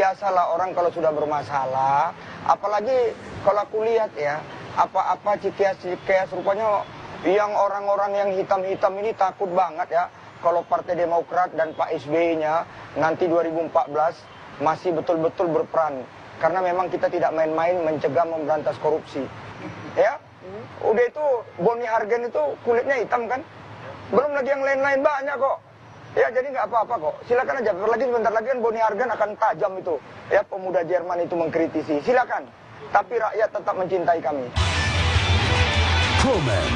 biasalah orang kalau sudah bermasalah, apalagi kalau aku lihat ya, apa-apa cikias rupanya yang orang-orang yang hitam-hitam ini takut banget ya, kalau Partai Demokrat dan Pak SBY-nya nanti 2014 masih betul-betul berperan. Karena memang kita tidak main-main mencegah memberantas korupsi. Ya, udah itu Boni Hargen itu kulitnya hitam kan? Belum lagi yang lain-lain banyak kok. Ya jadi nggak apa-apa kok. Silakan aja. Apalagi sebentar lagi kan Boni Hargen akan tajam itu. Ya pemuda Jerman itu mengkritisi. Silakan. Tapi rakyat tetap mencintai kami. Promen,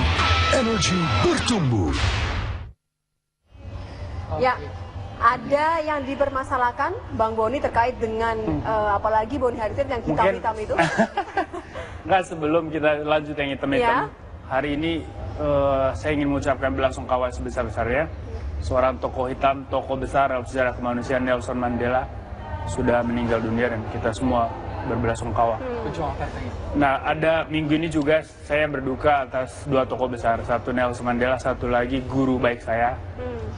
energi bertumbuh. Ya, ada yang dipermasalahkan Bang Boni terkait dengan apalagi Boni Hargen yang hitam-hitam itu. Enggak, sebelum kita lanjut yang hitam-hitam, hari ini saya ingin mengucapkan belasungkawa sebesar-besarnya. Seorang tokoh hitam, tokoh besar dalam sejarah kemanusiaan, Nelson Mandela, sudah meninggal dunia dan kita semua berbelasungkawa. Nah, ada minggu ini juga saya berduka atas dua tokoh besar. Satu Nelson Mandela, satu lagi guru baik saya,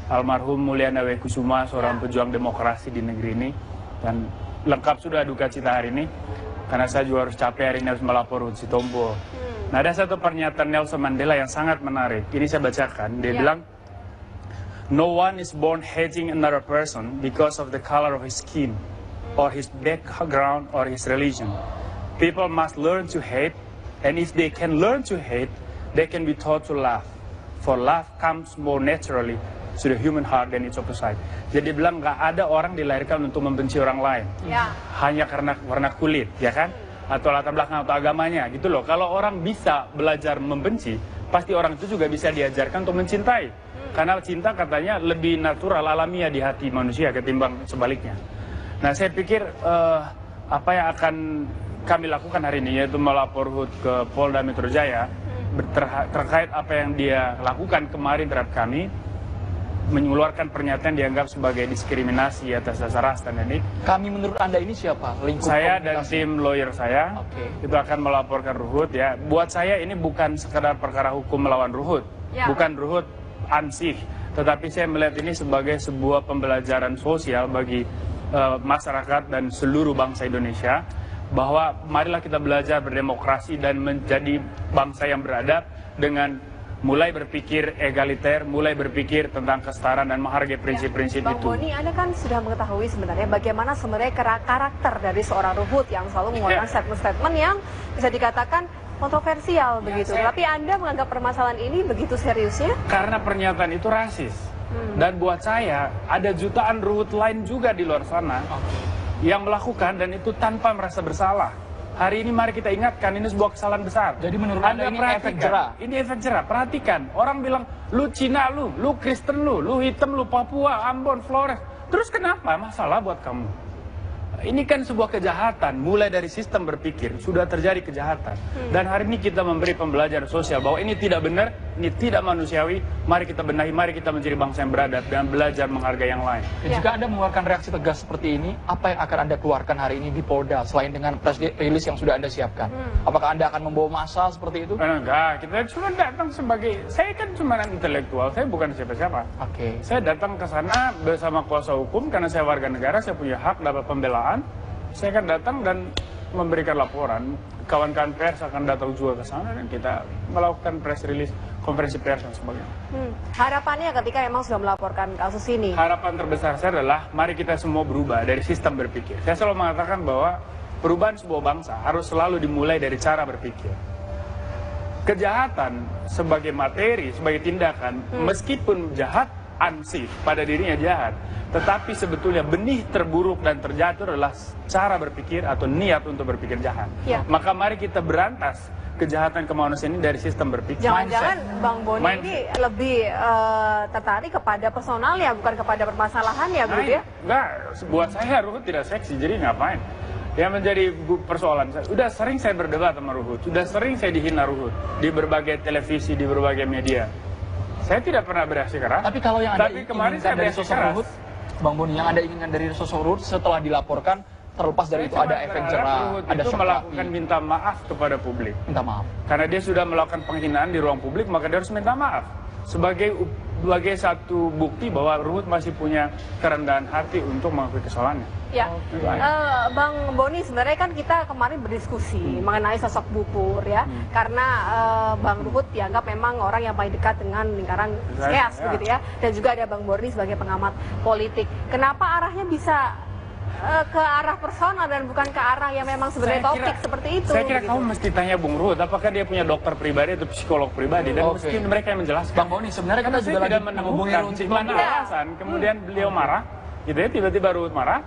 almarhum Mulyana Wekusuma, seorang pejuang demokrasi di negeri ini. Dan lengkap sudah duka cita hari ini, karena saya juga harus capek hari ini harus melapor Ruhut Sitompul. Nah, ada satu pernyataan Nelson Mandela yang sangat menarik. Ini saya bacakan. Dia bilang, "No one is born hating another person because of the color of his skin, or his background, or his religion. People must learn to hate, and if they can learn to hate, they can be taught to love. For love comes more naturally to the human heart than its opposite." Jadi bilang nggak ada orang dilahirkan untuk membenci orang lain, hanya karena warna kulit, ya kan? Atau latar belakang atau agamanya, gitu loh. Kalau orang bisa belajar membenci, pasti orang itu juga bisa diajarkan untuk mencintai. Karena cinta katanya lebih natural, alamiah di hati manusia ketimbang sebaliknya. Nah, saya pikir apa yang akan kami lakukan hari ini, yaitu melapor Ruhut ke Polda Metro Jaya terkait apa yang dia lakukan kemarin terhadap kami, mengeluarkan pernyataan dianggap sebagai diskriminasi atas dasar ras dan etnik. Kami menurut Anda ini siapa? Lingkup saya dan tim lawyer saya itu akan melaporkan Ruhut ya. Buat saya ini bukan sekedar perkara hukum melawan Ruhut, bukan Ruhut ansih, tetapi saya melihat ini sebagai sebuah pembelajaran sosial bagi masyarakat dan seluruh bangsa Indonesia, bahwa marilah kita belajar berdemokrasi dan menjadi bangsa yang beradab dengan mulai berpikir egaliter, mulai berpikir tentang kesetaraan dan menghargai prinsip-prinsip itu. Bang Boni, Anda kan sudah mengetahui sebenarnya bagaimana sebenarnya karakter dari seorang Ruhut yang selalu mengeluarkan statement-statement yang bisa dikatakan kontroversial begitu. Tapi Anda menganggap permasalahan ini begitu seriusnya? Karena pernyataan itu rasis. Dan buat saya ada jutaan Ruhut lain juga di luar sana yang melakukan dan itu tanpa merasa bersalah. Hari ini mari kita ingatkan, ini sebuah kesalahan besar. Jadi menurut Anda ini efek jerah? Ini efek jerah, perhatikan. Orang bilang, lu Cina lu Kristen lu hitam lu Papua, Ambon, Flores. Terus kenapa? Masalah buat kamu. Ini kan sebuah kejahatan, mulai dari sistem berpikir, sudah terjadi kejahatan. Dan hari ini kita memberi pembelajaran sosial bahwa ini tidak benar, ini tidak manusiawi. Mari kita benahi, mari kita menjadi bangsa yang beradab dan belajar menghargai yang lain. Jika Anda mengeluarkan reaksi tegas seperti ini, apa yang akan Anda keluarkan hari ini di Polda, selain dengan press release yang sudah Anda siapkan? Apakah Anda akan membawa massa seperti itu? Enggak, kita cuma datang sebagai, saya kan cuma intelektual, saya bukan siapa-siapa. Saya datang ke sana bersama kuasa hukum, karena saya warga negara, saya punya hak dapat pembelaan. Saya akan datang dan memberikan laporan. Kawan-kawan pers akan datang juga ke sana dan kita melakukan press release, konferensi pers dan sebagainya. Harapannya ketika memang sudah melaporkan kasus ini? Harapan terbesar saya adalah mari kita semua berubah dari sistem berpikir. Saya selalu mengatakan bahwa perubahan sebuah bangsa harus selalu dimulai dari cara berpikir. Kejahatan sebagai materi, sebagai tindakan, meskipun jahat, ansih pada dirinya jahat, tetapi sebetulnya benih terburuk dan terjatuh adalah cara berpikir atau niat untuk berpikir jahat. Maka mari kita berantas kejahatan kemanusiaan ini dari sistem berpikir. Jangan-jangan Bang Boni ini lebih tertarik kepada personalnya, bukan kepada permasalahannya, begitu ya? Enggak, buat saya Ruhut tidak seksi, jadi ngapain? Yang menjadi persoalan saya, udah sering saya berdebat sama Ruhut, sudah sering saya dihina Ruhut di berbagai televisi, di berbagai media. Saya tidak pernah bereaksi keras. Tapi kalau yang Anda inginkan dari sosok Ruhut, Bang Boni, yang Anda inginkan dari sosok Ruhut setelah dilaporkan, terlepas dari itu ada efek jerah, ada shock melakukan minta maaf kepada publik. Minta maaf. Karena dia sudah melakukan penghinaan di ruang publik, maka dia harus minta maaf. Sebagai sebagai satu bukti bahwa Ruhut masih punya kerendahan hati untuk mengakui kesalahannya. Ya, Bang Boni, sebenarnya kan kita kemarin berdiskusi mengenai sosok Bu Pur ya, karena Bang Ruhut dianggap memang orang yang paling dekat dengan lingkaran SKEAS begitu ya, dan juga ada Bang Boni sebagai pengamat politik. Kenapa arahnya bisa ke arah personal dan bukan ke arah yang memang sebenarnya topik seperti itu? Saya kira begitu. kamu mesti tanya Bung Ruhut, apakah dia punya dokter pribadi atau psikolog pribadi, dan mesti mereka yang menjelaskan. Bang Boni, sebenarnya kita juga lagi menemukan di mana alasan, kemudian beliau marah, gitu ya, tiba-tiba Ruhut marah,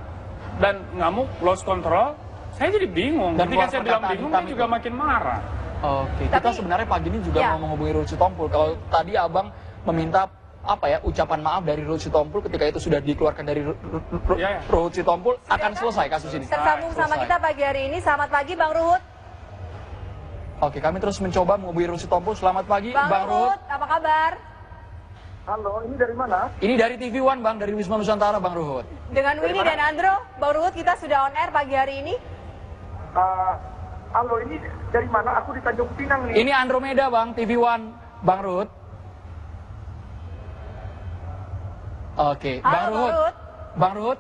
dan ngamuk, lost control. Saya jadi bingung. Dan ketika saya bilang bingung, dia juga makin marah. Oke, kita Tapi- sebenarnya pagi ini juga mau menghubungi Ruhut Sitompul. Kalau tadi Abang meminta ucapan maaf dari Ruhut Sitompul ketika itu sudah dikeluarkan dari Ruhut Sitompul, akan selesai kasus ini. Tersambung sama kita pagi hari ini. Selamat pagi Bang Ruhut. Oke, kami terus mencoba menghubungi Ruhut Sitompul. Selamat pagi, Bang Ruhut, apa kabar? Halo, ini dari mana? Ini dari TV One, Bang, dari Wisma Nusantara, Bang Ruhut. Dengan Winnie dan Andro, Bang Ruhut, kita sudah on air pagi hari ini. Halo, ini dari mana? Aku di Tanjung Pinang nih. Ini Andromeda, Bang, TV One, Bang Ruhut. Oke, Halo, Bang Ruhut. Bang Ruhut.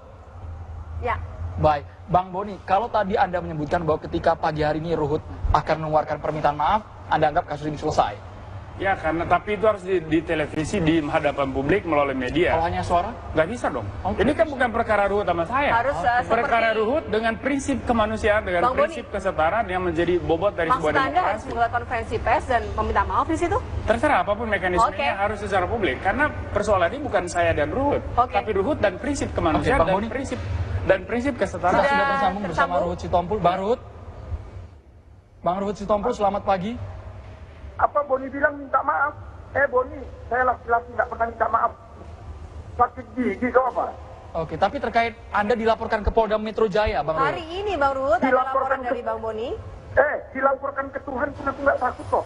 Ya. Baik, Bang Boni, kalau tadi Anda menyebutkan bahwa ketika pagi hari ini Ruhut akan mengeluarkan permintaan maaf, Anda anggap kasus ini selesai? Ya, karena tapi itu harus di televisi, di hadapan publik melalui media. Kalau hanya suara? Nggak bisa dong. Oke. Ini kan bukan perkara Ruhut sama saya. Harus perkara seperti- Ruhut dengan prinsip kemanusiaan, dengan Bang Boni, prinsip kesetaraan yang menjadi bobot dari Maksud sebuah Anda harus demokrasi. membuat konferensi pers dan meminta maaf di situ? Terserah apapun mekanismenya Oke. harus secara publik. Karena persoalan ini bukan saya dan Ruhut, Oke. tapi Ruhut dan prinsip kemanusiaan Bang dan Boni. prinsip kesetaraan. Kita sudah tersambung bersama tersambung. Ruhut Sitompul. Bang Ruhut. Bang Ruhut Sitompul, selamat pagi. Apa Boni bilang minta maaf? Boni, saya laki-laki nggak pernah minta maaf. Sakit gigi kau apa? Oke, tapi terkait Anda dilaporkan ke Polda Metro Jaya, Bang Ruhut. Hari ini Bang Ruhut ada laporan dari Bang Boni. Dilaporkan ke Tuhan pun aku nggak takut kok.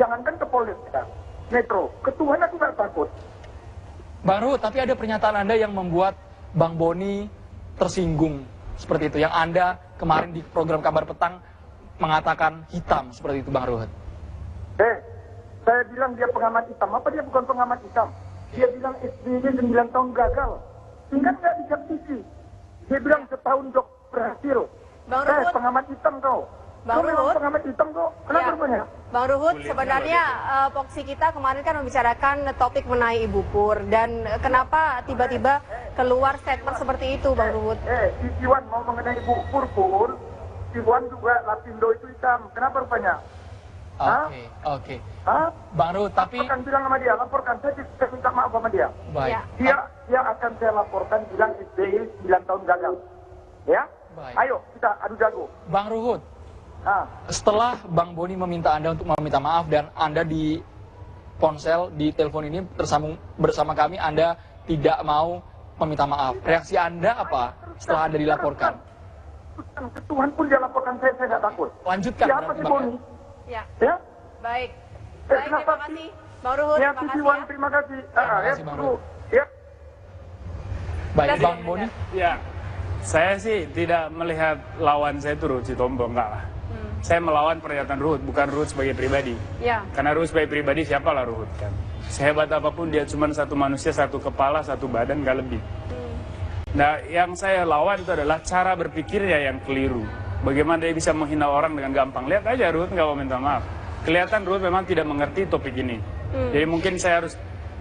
Jangankan ke Polda Metro, ke Tuhan aku nggak takut. Bang Ruhut, tapi ada pernyataan Anda yang membuat Bang Boni tersinggung seperti itu. Yang Anda kemarin di program Kabar Petang mengatakan hitam seperti itu, Bang Ruhut. Saya bilang dia pengamat hitam. Apa dia bukan pengamat hitam? Dia bilang SBY 9 tahun gagal. Ingat nggak di TV? Dia bilang setahun dok berhasil. Bang Ruhut. Pengamat hitam kau. Bang Kau memang Ruhut. pengamat hitam kau. Kenapa Ya. rupanya? Bang Ruhut, sebenarnya Poksi kita kemarin kan membicarakan topik mengenai Ibu Pur, dan kenapa tiba-tiba keluar statement seperti itu, Bang Ruhut? Si Iwan mau mengenai Bu Pur, si Iwan juga Lapindo itu hitam. Kenapa rupanya? Oke. Hah? Bang Ruhut, tapi Akan bilang sama dia, laporkan. Saya minta maaf sama dia. baik. Ya. Dia akan saya laporkan bilang SBY 9 tahun gagal. Ya? Baik. Ayo kita adu jago. Bang Ruhut, Ah. setelah Bang Boni meminta Anda untuk meminta maaf dan Anda di ponsel, di telepon ini tersambung bersama kami, Anda tidak mau meminta maaf. Reaksi Anda apa setelah Anda dilaporkan? Ke Tuhan pun dia laporkan saya nggak takut. Lanjutkan. Siapa berarti, sih Bang, Boni? Ya, Ya? baik. Baik, kenapa terima kasih. Bang Ruhut, Ya, terima si kasih Iwan, ya. terima kasih. kasih, Bang Ruhut. Ya. Baik, Kasih, Bang Boni. Ya, saya sih tidak melihat lawan saya itu Ruhut Sitompul, enggak lah. Saya melawan pernyataan Ruhut, bukan Ruhut sebagai pribadi. Ya. Karena Ruhut sebagai pribadi siapalah Ruhut kan. Sehebat apapun dia cuma satu manusia, satu kepala, satu badan, nggak lebih. Nah, yang saya lawan itu adalah cara berpikirnya yang keliru. Bagaimana dia bisa menghina orang dengan gampang. Lihat aja Ruhut nggak mau minta maaf. Kelihatan Ruhut memang tidak mengerti topik ini. Jadi mungkin saya harus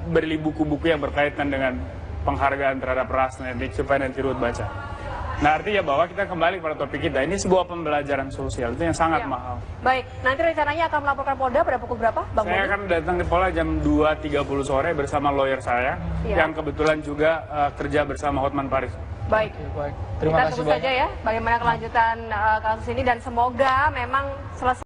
beli buku-buku yang berkaitan dengan penghargaan terhadap ras nanti supaya nanti Ruhut baca. Nah, artinya bahwa kita kembali pada topik kita. Ini sebuah pembelajaran sosial, itu yang sangat Ya. mahal. Baik, nanti rencananya akan melaporkan Polda pada pukul berapa, Bang Saya Boni? akan datang di Polda jam 2.30 sore bersama lawyer saya, Ya. yang kebetulan juga kerja bersama Hotman Paris. Baik. Baik. Terima Kita kasih tunggu banyak. saja ya bagaimana kelanjutan kasus ini, dan semoga memang selesai